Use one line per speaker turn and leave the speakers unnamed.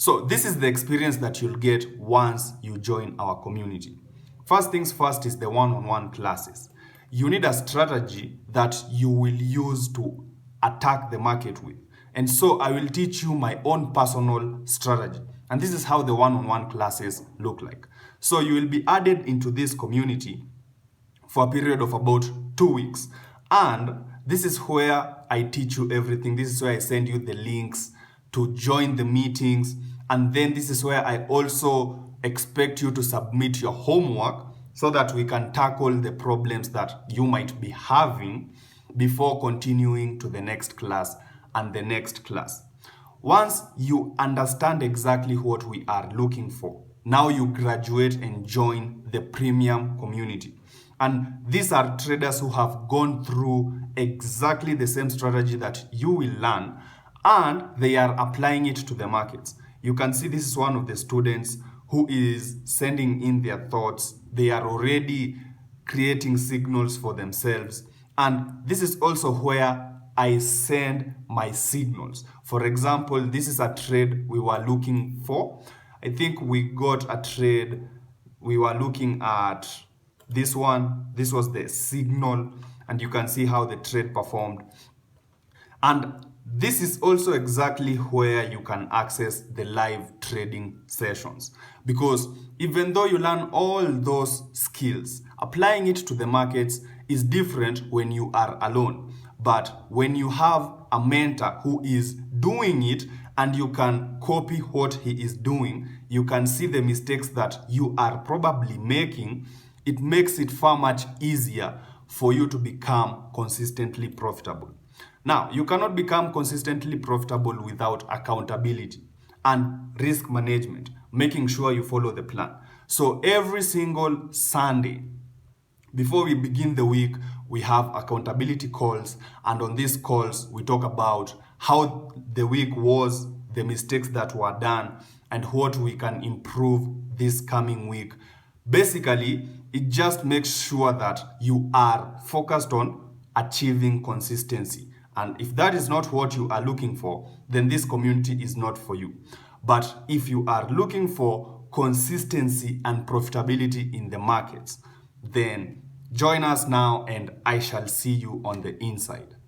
So this is the experience that you'll get once you join our community. First things first is the one-on-one classes. You need a strategy that you will use to attack the market with. And so I will teach you my own personal strategy. And this is how the one-on-one classes look like. So you will be added into this community for a period of about 2 weeks. And this is where I teach you everything. This is where I send you the links to join the meetings. And then this is where I also expect you to submit your homework so that we can tackle the problems that you might be having before continuing to the next class and the next class. Once you understand exactly what we are looking for, now you graduate and join the premium community. And these are traders who have gone through exactly the same strategy that you will learn, and they are applying it to the markets. You can see this is one of the students who is sending in their thoughts. They are already creating signals for themselves. And this is also where I send my signals. For example, this is a trade we were looking for. I think we got a trade. We were looking at this one. This was the signal, and you can see how the trade performed. And this is also exactly where you can access the live trading sessions. Because even though you learn all those skills, applying it to the markets is different when you are alone. But when you have a mentor who is doing it and you can copy what he is doing, you can see the mistakes that you are probably making. It makes it far much easier for you to become consistently profitable. Now, you cannot become consistently profitable without accountability and risk management, making sure you follow the plan. So every single Sunday, before we begin the week, we have accountability calls, and on these calls, we talk about how the week was, the mistakes that were done, and what we can improve this coming week. Basically, it just makes sure that you are focused on achieving consistency. And if that is not what you are looking for, then this community is not for you. But if you are looking for consistency and profitability in the markets, then join us now and I shall see you on the inside.